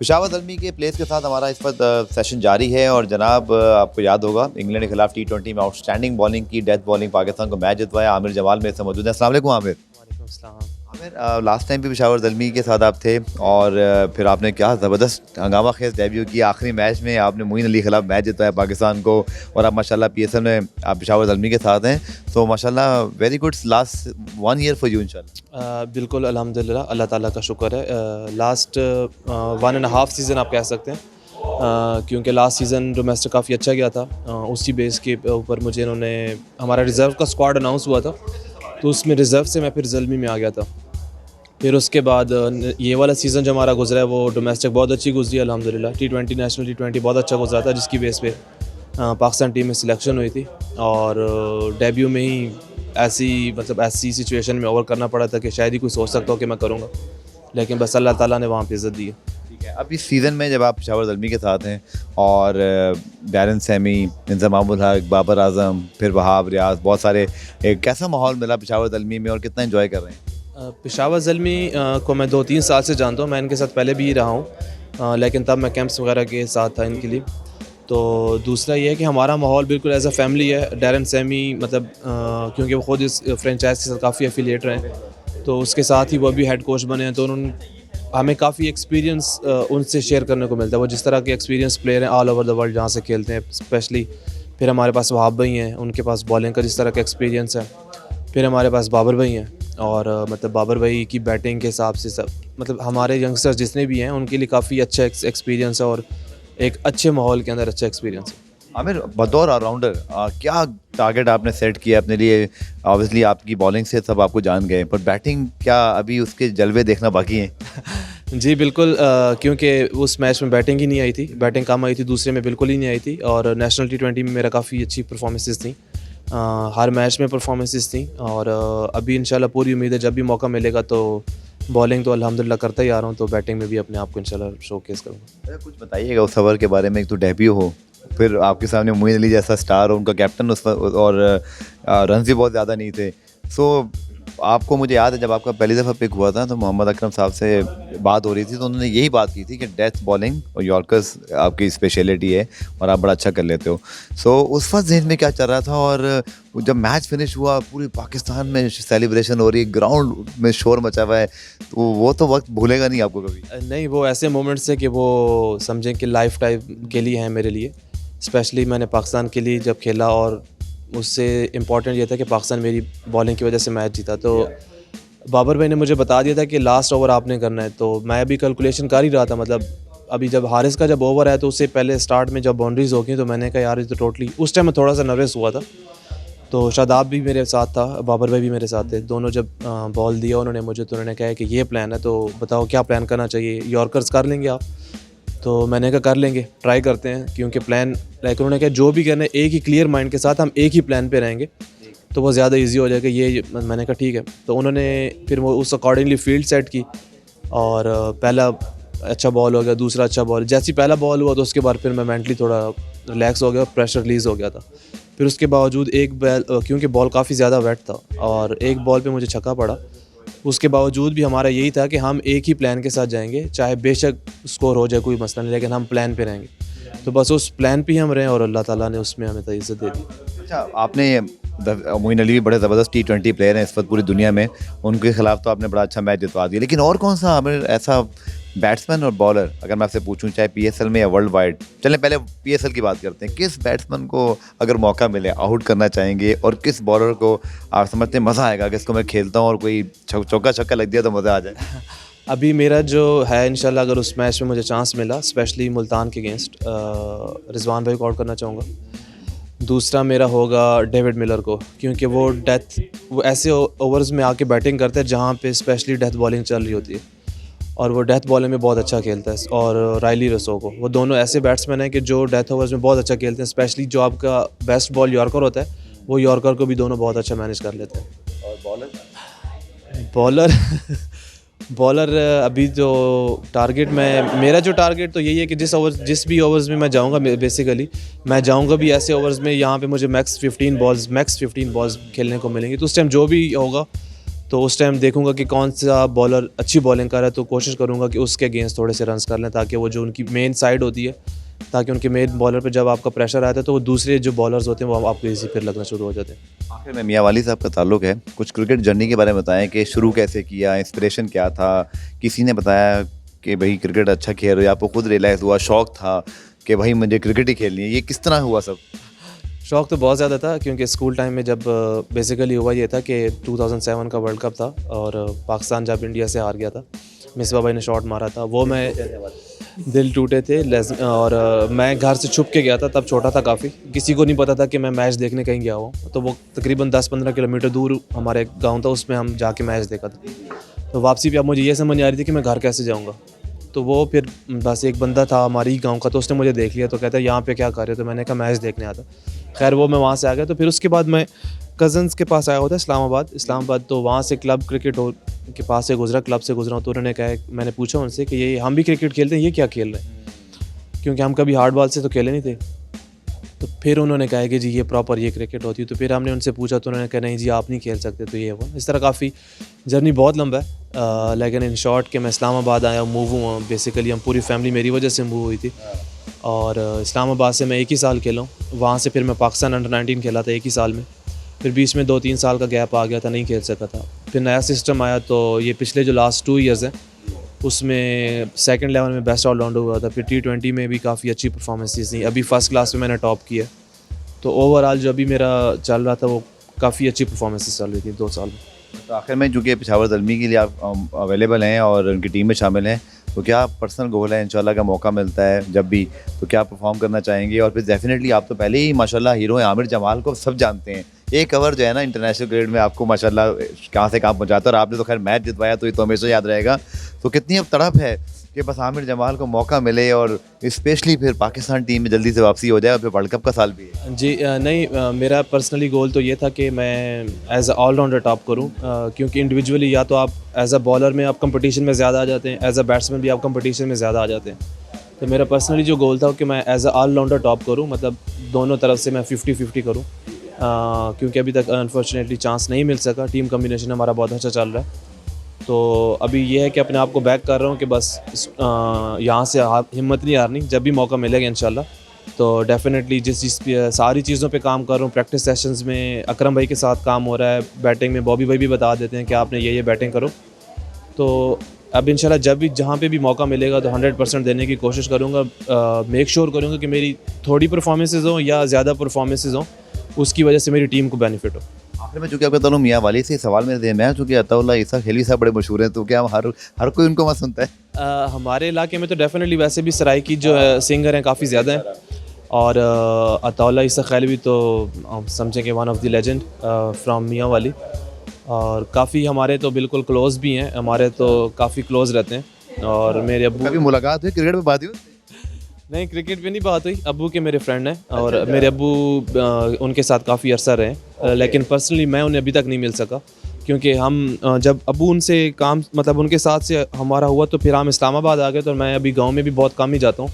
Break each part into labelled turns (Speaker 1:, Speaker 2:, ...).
Speaker 1: पेशावर ज़ल्मी के प्लेस के साथ हमारा इस वक्त सेशन जारी है और जनाब आपको याद होगा इंग्लैंड के खिलाफ T20 में आउटस्टैंडिंग बॉलिंग की, डेथ बॉलिंग पाकिस्तान को मैच जितवाया। आमिर जमाल मेरे से मौजूद है। अस्सलाम वालेकुम आमिर। आमिर, लास्ट टाइम भी पेशावर ज़ल्मी के साथ आप थे और फिर आपने क्या ज़बरदस्त हंगामा खेज डेब्यू किया। आखिरी मैच में आपने मोइन अली के खिलाफ मैच जितवाया पाकिस्तान को और अब माशाल्लाह PSL में आप पेशावर ज़ल्मी के साथ हैं। तो माशाल्लाह very good last 1 year for you इंशाल्लाह।
Speaker 2: बिल्कुल अल्हम्दुलिल्लाह, अल्लाह ताला का शुक्र है। लास्ट 1.5 सीज़न आप कह सकते हैं, क्योंकि लास्ट सीज़न डोमेस्टिक काफ़ी अच्छा गया था। उसी बेस के ऊपर मुझे इन्होंने, हमारा रिज़र्व का स्क्वाड अनाउंस हुआ था तो उसमें रिज़र्व से मैं फिर ज़ल्मी में आ गया था। फिर उसके बाद ये वाला सीज़न जो हमारा गुजरा है वो डोमेस्टिक बहुत अच्छी गुजरी अल्हम्दुलिल्लाह। T20 नेशनल T20 बहुत अच्छा गुजरा था, जिसकी बेस पे पाकिस्तान टीम में सिलेक्शन हुई थी और डेब्यू में ही ऐसी सिचुएशन में ओवर करना पड़ा था कि शायद ही कोई सोच सकता हो कि मैं करूँगा, लेकिन बस अल्लाह ताला ने वहाँ पे इज़्ज़त दी है।
Speaker 1: ठीक है, अब इस सीज़न में जब आप पेशावर ज़ल्मी के साथ हैं और डैरन सैमी, इंज़माम उल हक, बाबर आज़म, फिर वहाब रियाज, बहुत सारे, एक कैसा माहौल मिला पेशावर ज़ल्मी में और कितना एंजॉय कर रहे हैं?
Speaker 2: पेशावर ज़ल्मी को मैं 2-3 साल से जानता हूँ। मैं इनके साथ पहले भी रहा हूँ, लेकिन तब मैं कैंप्स वगैरह के साथ था इनके लिए। तो दूसरा ये है कि हमारा माहौल बिल्कुल एज़ अ फैमिली है। डैरन सैमी मतलब क्योंकि वो ख़ुद इस फ्रेंचाइज के साथ काफ़ी एफिलिएट रहे हैं, तो उसके साथ ही वो भी हेड कोच बने हैं, तो उन्होंने हमें काफ़ी एक्सपीरियंस उनसे शेयर करने को मिलता है। वो जिस तरह के एक्सपीरियंस प्लेयर हैं ऑल ओवर द वर्ल्ड जहाँ से खेलते हैं स्पेशली। फिर हमारे पास वहाब भाई हैं, उनके पास बॉलिंग का जिस तरह का एक्सपीरियंस है। फिर हमारे पास बाबर भाई हैं और मतलब बाबर भाई की बैटिंग के हिसाब से सब मतलब हमारे यंगस्टर्स जितने भी हैं उनके लिए काफ़ी अच्छा एक्सपीरियंस है और एक अच्छे माहौल के अंदर अच्छा एक्सपीरियंस है।
Speaker 1: आमिर, बतौर ऑलराउंडर क्या टारगेट आपने सेट किया अपने लिए? ऑब्वियसली आपकी बॉलिंग से सब आपको जान गए, पर बैटिंग क्या अभी उसके जलवे देखना बाकी हैं?
Speaker 2: जी बिल्कुल, क्योंकि उस मैच में बैटिंग ही नहीं आई थी, बैटिंग कम आई थी, दूसरे में बिल्कुल ही नहीं आई थी और नेशनल T20 में मेरा काफ़ी अच्छी परफॉर्मेंसेस थी। हर मैच में परफॉर्मेंसेस थी और अभी इंशाल्लाह पूरी उम्मीद है जब भी मौका मिलेगा तो बॉलिंग तो अल्हम्दुलिल्लाह करता ही आ रहा हूँ, तो बैटिंग में भी अपने आप को इंशाल्लाह शोकेस करूँगा।
Speaker 1: कुछ बताइएगा उस ओवर के बारे में। एक तो डेब्यू हो, फिर आपके सामने मोइन अली जैसा स्टार हो, उनका कैप्टन उस और रन भी बहुत ज़्यादा नहीं थे। सो आपको, मुझे याद है जब आपका पहली दफ़ा पिक हुआ था तो मोहम्मद अकरम साहब से बात हो रही थी तो उन्होंने यही बात की थी कि डेथ बॉलिंग और यॉर्कर्स आपकी स्पेशलिटी है और आप बड़ा अच्छा कर लेते हो। सो उस वक्त जहन में क्या चल रहा था और जब मैच फिनिश हुआ पूरी पाकिस्तान में सेलिब्रेशन हो रही है, ग्राउंड में शोर मचा हुआ है, तो वो तो वक्त भूलेगा नहीं आपको कभी?
Speaker 2: नहीं, वो ऐसे मोमेंट्स है कि वो समझें कि लाइफ टाइम के लिए हैं मेरे लिए। स्पेशली मैंने पाकिस्तान के लिए जब खेला और उससे इम्पॉर्टेंट ये था कि पाकिस्तान मेरी बॉलिंग की वजह से मैच जीता। तो बाबर भाई ने मुझे बता दिया था कि लास्ट ओवर आपने करना है, तो मैं अभी कैलकुलेशन कर ही रहा था। मतलब अभी जब हारिस का जब ओवर है तो उससे पहले स्टार्ट में जब बाउंड्रीज हो गई तो मैंने कहा यार ये तो टोटली, उस टाइम मैं थोड़ा सा नर्वस हुआ था। तो शादाब भी मेरे साथ था, बाबर भाई भी मेरे साथ थे, दोनों जब बॉल दिया उन्होंने मुझे तो उन्होंने कहा कि ये प्लान है, तो बताओ क्या प्लान करना चाहिए, यॉर्कर्स कर लेंगे आप? तो मैंने कहा कर लेंगे, ट्राई करते हैं, क्योंकि प्लान लाइक उन्होंने कहा जो भी करना है एक ही क्लियर माइंड के साथ हम एक ही प्लान पे रहेंगे तो वो ज़्यादा इजी हो जाएगा ये। मैंने कहा ठीक है, तो उन्होंने फिर वो उस अकॉर्डिंगली फील्ड सेट की और पहला अच्छा बॉल हो गया, दूसरा अच्छा बॉल, जैसे ही पहला बॉल हुआ तो उसके बाद फिर मैं मेंटली थोड़ा रिलैक्स हो गया, प्रेशर रिलीज़ हो गया था। फिर उसके बावजूद एक बॉल, क्योंकि बॉल काफ़ी ज़्यादा वेट था और एक बॉल पे मुझे छक्का पड़ा, उसके बावजूद भी हमारा यही था कि हम एक ही प्लान के साथ जाएंगे, चाहे बेशक स्कोर हो जाए कोई मसला नहीं, लेकिन हम प्लान पे रहेंगे। तो बस उस प्लान पे ही हम रहे और अल्लाह ताला ने उसमें हमें इज़्ज़त दे दी।
Speaker 1: अच्छा, आपने मोइन अली भी बड़े ज़बरदस्त T20 प्लेयर हैं इस वक्त पूरी दुनिया में, उनके खिलाफ तो आपने बड़ा अच्छा मैच जितवा दिया, लेकिन और कौन सा हमें ऐसा बैट्समैन और बॉलर, अगर मैं आपसे पूछूं चाहे PSL में या वर्ल्ड वाइड, चलें पहले PSL की बात करते हैं, किस बैट्समैन को अगर मौका मिले आउट करना चाहेंगे और किस बॉलर को आप समझते हैं मज़ा आएगा कि इसको मैं खेलता हूँ और कोई चौका छक्का लग दिया तो मज़ा आ जाए?
Speaker 2: अभी मेरा जो है इंशाल्लाह अगर उस मैच में मुझे चांस मिला, स्पेशली मुल्तान के अगेंस्ट, रिजवान भाई को आउट करना चाहूँगा। दूसरा मेरा होगा डेविड मिलर को, क्योंकि वो ऐसे ओवर्स में आके बैटिंग करते हैं जहाँ पे स्पेशली डेथ बॉलिंग चल रही होती है और वो डेथ बॉलिंग में बहुत अच्छा खेलता है। और रायली रसो को, वो दोनों ऐसे बैट्समैन हैं कि जो डेथ ओवर्स में बहुत अच्छा खेलते हैं, स्पेशली जो आपका बेस्ट बॉल यॉर्कर होता है वो यॉर्कर को भी दोनों बहुत अच्छा मैनेज कर लेते हैं।
Speaker 1: और
Speaker 2: बॉलर बॉलर अभी जो टारगेट मेरा जो टारगेट तो यही है कि जिस भी ओवर्स में मैं जाऊंगा, बेसिकली मैं जाऊंगा भी ऐसे ओवर्स में यहाँ पे मुझे मैक्स 15 बॉल्स खेलने को मिलेंगी, तो उस टाइम जो भी होगा तो उस टाइम देखूंगा कि कौन सा बॉलर अच्छी बॉलिंग कर रहा है, तो कोशिश करूंगा कि उसके अगेंस्ट थोड़े से रन्स कर लें, ताकि वो जो उनकी मेन साइड होती है, ताकि उनके मेन बॉलर पे जब आपका प्रेशर आता है तो वो दूसरे जो बॉलर्स होते हैं वो आपको इजी फिर लगना शुरू हो जाते हैं।
Speaker 1: आखिर में मियाँ वाली साहब का ताल्लुक है, कुछ क्रिकेट जर्नी के बारे में बताएं कि शुरू कैसे किया, इंस्पिरेशन क्या था, किसी ने बताया कि भाई क्रिकेट अच्छा खेल रहे हो, आपको खुद रियलाइज़ हुआ, शौक था कि भाई मुझे क्रिकेट ही खेलनी है, ये किस तरह हुआ सब?
Speaker 2: शौक़ तो बहुत ज़्यादा था, क्योंकि स्कूल टाइम में जब बेसिकली हुआ ये था कि 2007 का वर्ल्ड कप था और पाकिस्तान जब इंडिया से हार गया था, मिसबा भाई ने शॉट मारा था, वो मैं दिल टूटे थे और मैं घर से छुप के गया था, तब छोटा था काफ़ी, किसी को नहीं पता था कि मैं मैच देखने कहीं गया हूँ। तो वो तकरीबन 10-15 किलोमीटर दूर हमारे गाँव था, उसमें हम जाके मैच देखा था। तो वापसी पे अब मुझे ये समझ नहीं आ रही थी कि मैं घर कैसे जाऊँगा। तो वो फिर बस एक बंदा था हमारे ही गाँव का, तो उसने मुझे देख लिया, तो कहता है यहाँ पे क्या कर रहे हो? तो मैंने कहा मैच देखने आता। खैर वो मैं वहाँ से आ गया। तो फिर उसके बाद मैं कज़न्स के पास आया हुआ था इस्लामाबाद, तो वहाँ से क्लब क्रिकेट के पास से गुजरा, क्लब से गुजरा, तो उन्होंने कहा, मैंने पूछा उनसे कि ये हम भी क्रिकेट खेलते हैं, ये क्या खेल रहे हैं? क्योंकि हम कभी हार्ड बॉल से तो खेले नहीं थे। तो फिर उन्होंने कहा कि जी ये प्रॉपर ये क्रिकेट होती है। तो फिर हमने उनसे पूछा, तो उन्होंने कहा नहीं जी आप नहीं खेल सकते, तो ये वो इस तरह काफ़ी जर्नी बहुत लंबा है। लेकिन इन शॉर्ट कि मैं इस्लामाबाद आया, मूव हुआ, बेसिकली हम पूरी फैमिली मेरी वजह से मूव हुई थी। और इस्लामाबाद से मैं 1 ही साल खेला हूँ, वहाँ से फिर मैं पाकिस्तान अंडर-19 खेला था 1 ही साल में। फिर बीच में 2-3 साल का गैप आ गया था, नहीं खेल सका था। फिर नया सिस्टम आया, तो ये पिछले जो लास्ट 2 ईयर्स हैं उसमें सेकंड लेवल में बेस्ट ऑलराउंडर हुआ था। फिर T20 में भी काफ़ी अच्छी परफॉर्मेंसेस थी। अभी फर्स्ट क्लास में मैंने टॉप किया। तो ओवरऑल जो अभी मेरा चल रहा था वो काफ़ी अच्छी परफॉर्मेंसेस चल रही थी 2 साल में।
Speaker 1: तो आखिर में चूँकि पेशावर ज़ल्मी के लिए आप अवेलेबल हैं और उनकी टीम में शामिल हैं, तो क्या पर्सनल गोल है इंशाल्लाह का मौका मिलता है जब भी, तो क्या परफॉर्म करना चाहेंगे? और फिर डेफिनेटली आप तो पहले ही माशाल्लाह हीरो हैं, आमिर जमाल को सब जानते हैं। एक ओवर जो है ना इंटरनेशनल क्रिकेट में आपको माशाल्लाह कहाँ से कहाँ पहुँचाता है, और आपने तो खैर मैच जितवाया, तो ये तो हमेशा याद रहेगा। तो कितनी अब तड़प है कि बस आमिर जमाल को मौका मिले और स्पेशली फिर पाकिस्तान टीम में जल्दी से वापसी हो जाए, और फिर वर्ल्ड कप का साल भी है।
Speaker 2: जी नहीं, मेरा पर्सनली गोल तो ये था कि मैं एज़ अ ऑलराउंडर टॉप करूं, क्योंकि इंडिविजुअली या तो आप एज़ अ बॉलर में आप कंपटीशन में ज़्यादा आ जाते हैं, एज़ अ बैट्समैन भी आप कंपटीशन में ज़्यादा आ जाते हैं। तो मेरा पर्सनली जो गोल था कि मैं एज़ अ ऑलराउंडर टॉप करूं, मतलब दोनों तरफ से मैं 50-50 करूं, क्योंकि अभी तक अनफॉर्चुनेटली चांस नहीं मिल सका। टीम कम्बिनेशन हमारा बहुत अच्छा चल रहा है। तो अभी ये है कि अपने आप को बैक कर रहा हूँ कि बस यहाँ से हिम्मत नहीं हारनी, जब भी मौका मिलेगा इंशाल्लाह। तो डेफिनेटली जिस चीज़ पे सारी चीज़ों पे काम कर रहा हूँ, प्रैक्टिस सेशंस में अकरम भाई के साथ काम हो रहा है, बैटिंग में बॉबी भाई भी बता देते हैं कि आपने ये बैटिंग करो। तो अब इंशाल्लाह जब भी जहाँ पे भी मौका मिलेगा तो 100% देने की कोशिश करूँगा। मेक श्योर करूँगा कि मेरी थोड़ी परफॉर्मेंसेज हों या ज़्यादा परफॉर्मेंसेज हों, उसकी वजह से मेरी टीम को बेनिफिट हो।
Speaker 1: आखिर में चूँकि आपका ताल्लुक मियाँ वाली से, सवाल मेरे ज़हन में है, चूँकि अताउल्लाह ईसा खेलवी साहब बड़े मशहूर हैं, तो क्या हर कोई उनको मत सुनता है?
Speaker 2: हमारे इलाके में तो डेफिनेटली वैसे भी सराइकी जो सिंगर हैं काफ़ी ज़्यादा हैं, और अताउल्लाह ईसा खेलवी तो हम समझें कि one of the legend from मियाँ वाली, और काफ़ी हमारे तो बिल्कुल क्लोज़ भी हैं, हमारे तो काफ़ी क्लोज़ रहते हैं। और मेरे अब्बू
Speaker 1: कभी मुलाकात हुई क्रिकेट में, बात हुई?
Speaker 2: नहीं, क्रिकेट पे नहीं बात हुई। अब्बू के मेरे फ्रेंड हैं, और मेरे अब्बू उनके साथ काफ़ी अरसा रहे, लेकिन पर्सनली मैं उन्हें अभी तक नहीं मिल सका, क्योंकि हम जब अब्बू उनसे काम मतलब उनके साथ से हमारा हुआ तो फिर हम इस्लामाबाद आ गए। तो मैं अभी गांव में भी बहुत कम ही जाता हूँ।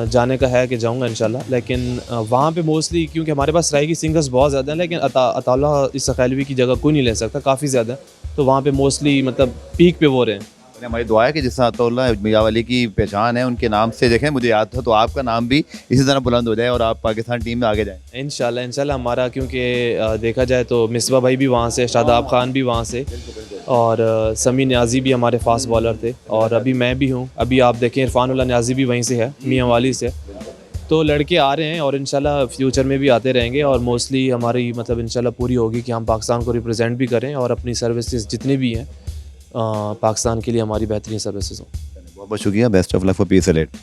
Speaker 2: जाने का है कि जाऊँगा इंशाल्लाह, लेकिन वहाँ पे मोस्टली क्योंकि हमारे पास सराइकी सिंगर्स बहुत ज़्यादा हैं, लेकिन अताउल्लाह ईसा खेलवी की जगह कोई नहीं ले सकता, काफ़ी ज़्यादा है। तो वहाँ पे मोस्टली मतलब पीक पे वो रहे हैं।
Speaker 1: हमारी दुआ है कि जिस तरह अताउल्लाह मियाँ वाली की पहचान है, उनके नाम से देखें, मुझे याद था, तो आपका नाम भी इसी तरह बुलंद हो जाए और आप पाकिस्तान टीम में आगे जाएं।
Speaker 2: इंशाल्लाह हमारा, क्योंकि देखा जाए तो मिसबा भाई भी वहाँ से, शादाब खान भी वहाँ से, और समी न्याजी भी हमारे फास्ट बॉलर थे, और अभी मैं भी हूँ। अभी आप देखें इरफानुल्लाह न्याजी भी वहीं से है, मियाँ वाली से। तो लड़के आ रहे हैं और इंशाल्लाह फ्यूचर में भी आते रहेंगे, और मोस्टली हमारी मतलब इंशाल्लाह पूरी होगी कि हम पाकिस्तान को रिप्रेजेंट भी करें और अपनी सर्विसेज जितनी भी हैं पाकिस्तान के लिए हमारी बेहतरीन सर्विसेज हों।
Speaker 1: बहुत बहुत शुक्रिया, best of luck for PSL 8।